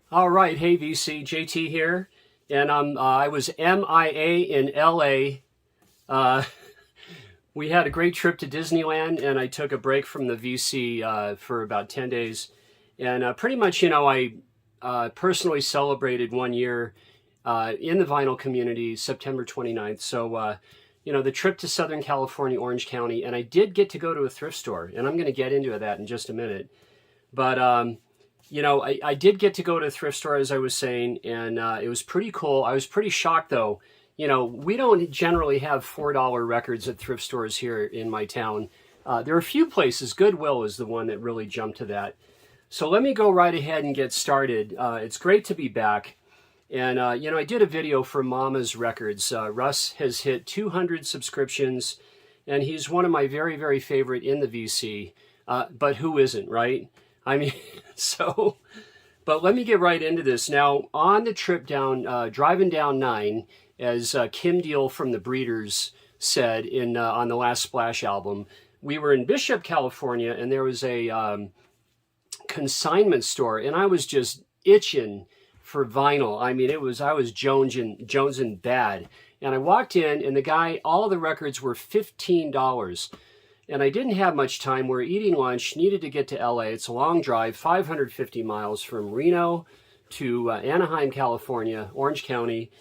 All right, hey VC, JT here, and I was MIA in LA. Uh, we had a great trip to Disneyland, and I took a break from the VC for about 10 days, and pretty much, I personally celebrated 1 year in the vinyl community, September 29th. So, the trip to Southern California, Orange County, and I did get to go to a thrift store, and I'm going to get into that in just a minute, but. I did get to go to a thrift store, as I was saying, and it was pretty cool. I was pretty shocked, though. We don't generally have $4 records at thrift stores here in my town. There are a few places. Goodwill is the one that really jumped to that. So let me go right ahead and get started. It's great to be back. And, I did a video for Mama's Records. Russ has hit 200 subscriptions, and he's one of my very, very favorite in the VC. But who isn't, right? I mean, but let me get right into this. Now, on the trip down, driving down 9, as Kim Deal from the Breeders said on the last Splash album, we were in Bishop, California, and there was a consignment store, and I was just itching for vinyl. I mean, I was jonesing bad. And I walked in, and the guy, all the records were $15. And I didn't have much time. We're eating lunch, needed to get to LA. It's a long drive, 550 miles from Reno to Anaheim, California, Orange County.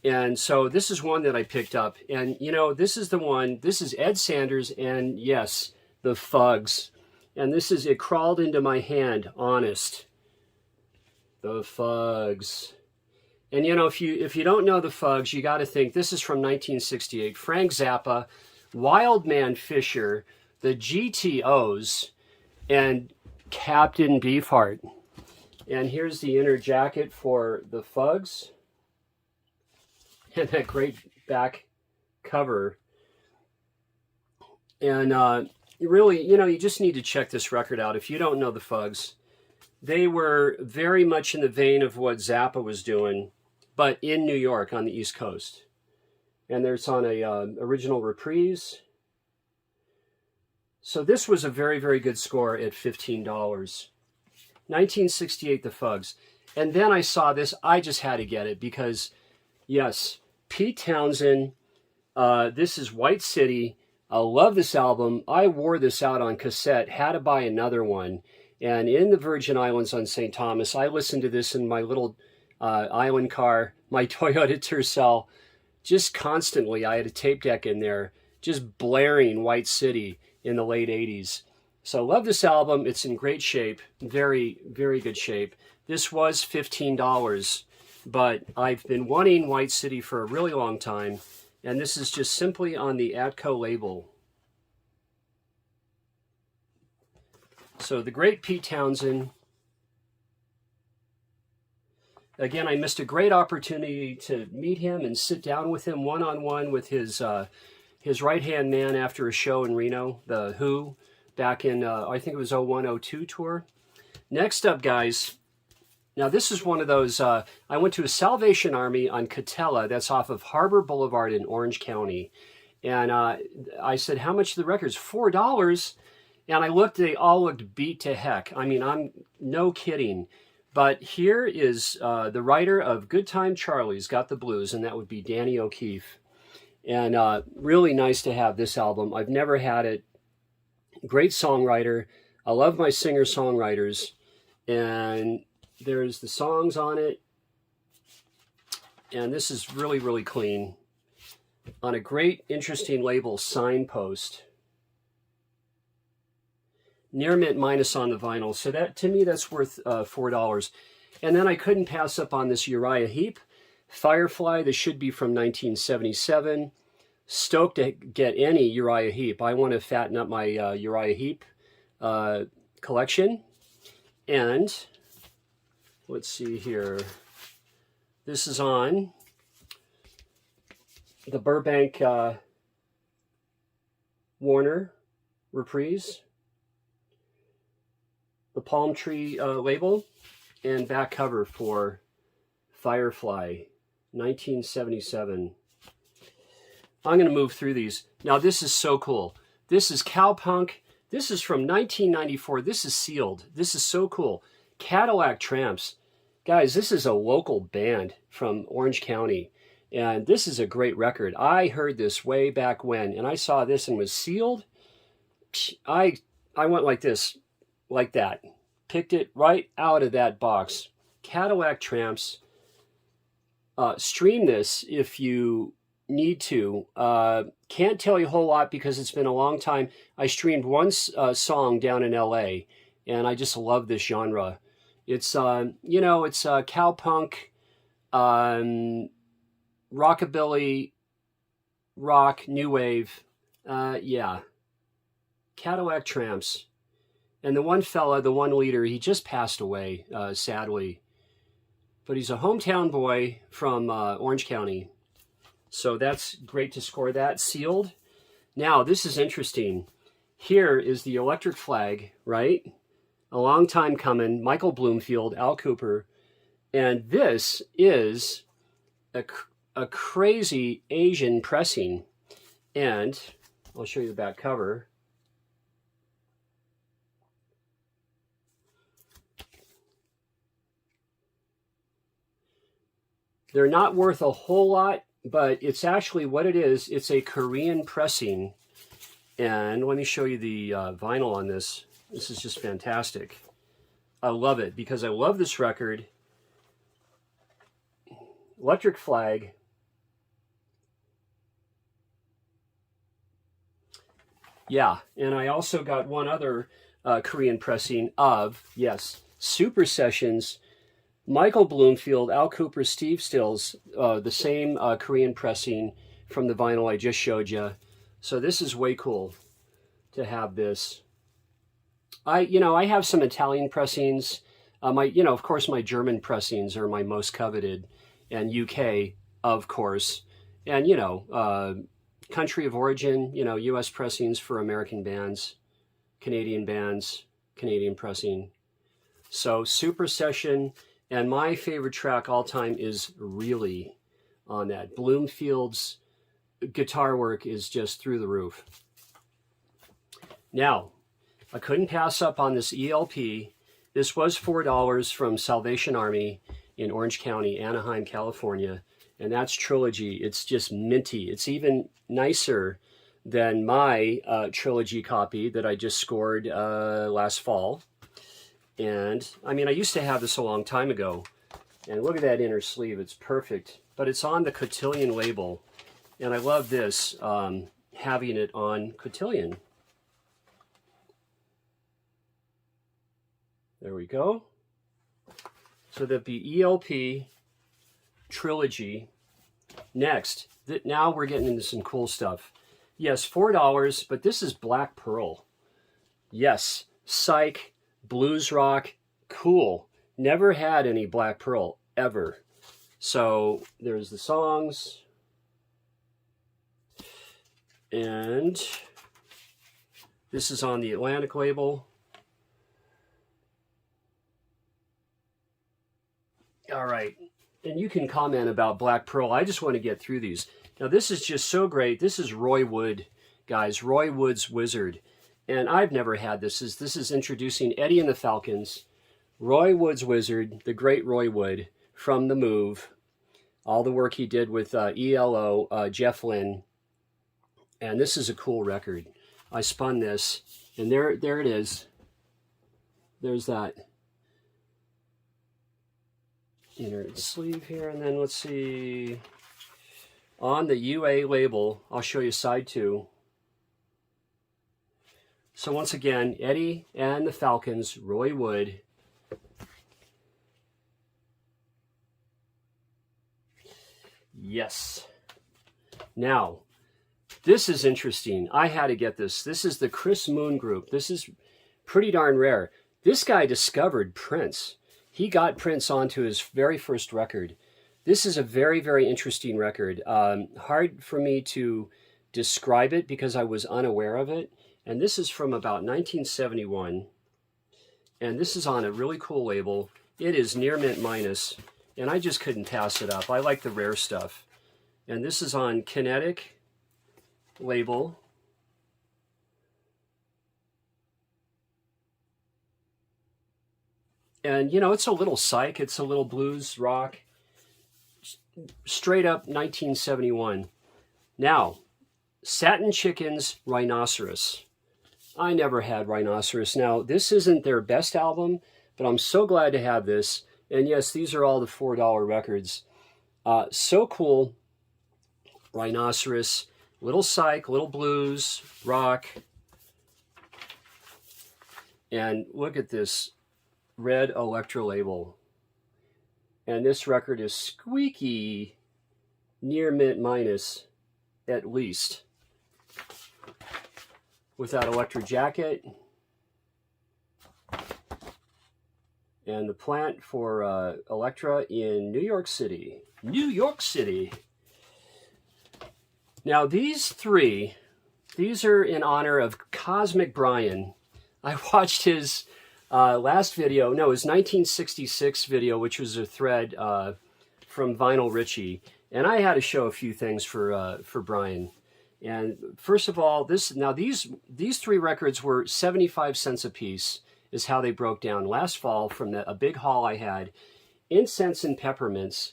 And so this is one that I picked up. And, this is the one. This is Ed Sanders and, yes, the Fugs. And it crawled into my hand, honest. The Fugs. And, if you don't know the Fugs, you got to think this is from 1968. Frank Zappa, Wildman Fisher, the GTOs, and Captain Beefheart. And here's the inner jacket for the Fugs. And that great back cover. And really, you just need to check this record out. If you don't know the Fugs, they were very much in the vein of what Zappa was doing, but in New York on the East Coast. And there's on a original reprise. So this was a very, very good score at $15. 1968, the Fugs. And then I saw this. I just had to get it because, yes, Pete Townsend. This is White City. I love this album. I wore this out on cassette. Had to buy another one. And in the Virgin Islands on St. Thomas, I listened to this in my little island car, my Toyota Tercel. Just constantly, I had a tape deck in there, just blaring White City in the late 80s. So love this album. It's in great shape, very, very good shape. This was $15, but I've been wanting White City for a really long time, and this is just simply on the Atco label. So the great Pete Townsend. Again, I missed a great opportunity to meet him and sit down with him one-on-one with his right-hand man after a show in Reno, The Who, back in, I think it was 01-02 tour. Next up, guys, now this is one of those, I went to a Salvation Army on Catella, that's off of Harbor Boulevard in Orange County. And I said, how much are the records? $4. And I looked, they all looked beat to heck. I mean, I'm no kidding. But here is the writer of Good Time Charlie's Got the Blues, and that would be Danny O'Keefe. And really nice to have this album. I've never had it. Great songwriter. I love my singer-songwriters. And there's the songs on it. And this is really, really clean. On a great, interesting label, Signpost. Near mint minus on the vinyl. So that, to me, that's worth $4. And then I couldn't pass up on this Uriah Heep. Firefly, this should be from 1977. Stoked to get any Uriah Heep. I want to fatten up my Uriah Heep collection. And let's see here. This is on the Burbank Warner reprise. The Palm Tree label and back cover for Firefly, 1977. I'm going to move through these. Now, this is so cool. This is Cowpunk. This is from 1994. This is sealed. This is so cool. Cadillac Tramps. Guys, this is a local band from Orange County, and this is a great record. I heard this way back when, and I saw this and was sealed. I went like this, like that. Picked it right out of that box. Cadillac Tramps. Stream this if you need to. Can't tell you a whole lot because it's been a long time. I streamed one song down in LA, and I just love this genre. It's you know, it's cowpunk, rockabilly, rock, new wave. Yeah, Cadillac Tramps. And the one fella, the one leader, he just passed away, sadly. But he's a hometown boy from Orange County. So that's great to score that. Sealed. Now, this is interesting. Here is the electric flag, right? A long time coming. Michael Bloomfield, Al Cooper. And this is a crazy Asian pressing. And I'll show you the back cover. They're not worth a whole lot, but it's actually what it is. It's a Korean pressing. And let me show you the vinyl on this. This is just fantastic. I love it because I love this record. Electric flag. Yeah, and I also got one other Korean pressing of, yes, Super Sessions. Michael Bloomfield, Al Cooper, Steve Stills, the same Korean pressing from the vinyl I just showed you. So this is way cool to have this. I have some Italian pressings. Of course, my German pressings are my most coveted, and UK, of course, and country of origin, U.S. pressings for American bands, Canadian pressing. So Super Session. And my favorite track all time is Really on that. Bloomfield's guitar work is just through the roof. Now, I couldn't pass up on this ELP. This was $4 from Salvation Army in Orange County, Anaheim, California. And that's Trilogy. It's just minty. It's even nicer than my Trilogy copy that I just scored last fall. And, I used to have this a long time ago. And look at that inner sleeve. It's perfect. But it's on the Cotillion label. And I love this, having it on Cotillion. There we go. So that'd be ELP, Trilogy. Next, now we're getting into some cool stuff. Yes, $4, but this is Black Pearl. Yes, Psych. Blues rock, cool. Never had any Black Pearl, ever. So there's the songs. And this is on the Atlantic label. All right. And you can comment about Black Pearl. I just want to get through these. Now, this is just so great. This is Roy Wood, guys. Roy Wood's Wizard. And I've never had this. This is introducing Eddie and the Falcons, Roy Wood's Wizard, the great Roy Wood from The Move, all the work he did with ELO, Jeff Lynne. And this is a cool record. I spun this, and there it is. There's that inner sleeve here. And then let's see. On the UA label, I'll show you side 2. So once again, Eddie and the Falcons, Roy Wood. Yes. Now, this is interesting. I had to get this. This is the Chris Moon Group. This is pretty darn rare. This guy discovered Prince. He got Prince onto his very first record. This is a very, very interesting record. Hard for me to describe it because I was unaware of it. And this is from about 1971. And this is on a really cool label. It is near mint minus. And I just couldn't pass it up. I like the rare stuff. And this is on Kinetic label. And, you know, it's a little psych. It's a little blues rock. Straight up 1971. Now, Satin Chickens, Rhinoceros. I never had Rhinoceros. Now, this isn't their best album, but I'm so glad to have this. And yes, these are all the $4 records. So cool. Rhinoceros, little psych, little blues, rock. And look at this red Electra label. And this record is squeaky near mint minus, at least. With that Electra jacket. And the plant for Electra in New York City. New York City. Now these three, these are in honor of Cosmic Brian. I watched his last video, no, his 1966 video, which was a thread from Vinyl Richie. And I had to show a few things for Brian. And first of all, these three records were 75 cents a piece, is how they broke down last fall from a big haul I had. Incense and Peppermints,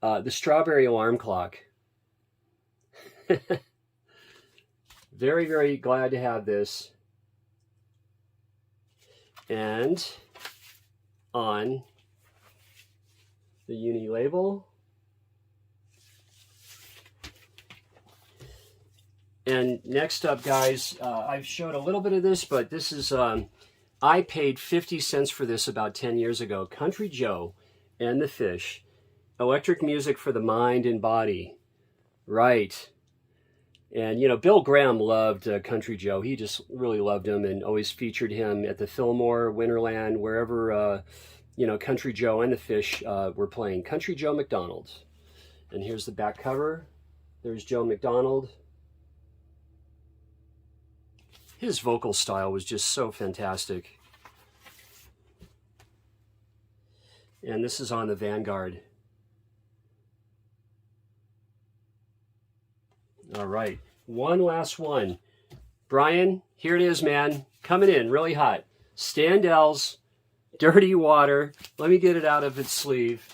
the Strawberry Alarm Clock. Very, very glad to have this. And on the uni label. And next up, guys, I've showed a little bit of this, but this is, I paid 50 cents for this about 10 years ago. Country Joe and the Fish. Electric music for the mind and body. Right. And, you know, Bill Graham loved Country Joe. He just really loved him and always featured him at the Fillmore, Winterland, wherever, you know, Country Joe and the Fish were playing. Country Joe McDonald. And here's the back cover. There's Joe McDonald. His vocal style was just so fantastic. And this is on the Vanguard. All right, one last one. Brian, here it is, man. Coming in really hot. Standells, Dirty Water. Let me get it out of its sleeve.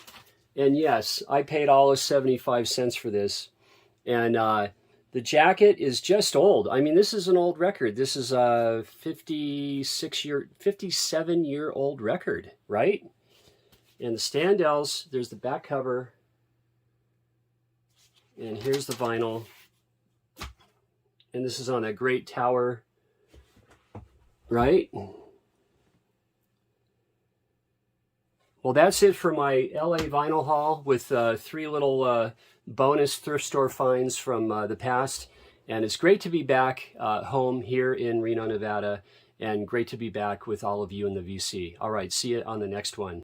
And yes, I paid all of 75 cents for this. And the jacket is just old. I mean, this is an old record. This is a 57-year-old record, right? And the Standells, there's the back cover. And here's the vinyl. And this is on that great tower, right? Well, that's it for my LA vinyl haul with 3 little bonus thrift store finds from the past. And it's great to be back home here in Reno, Nevada, and great to be back with all of you in the VC. All right, see you on the next one.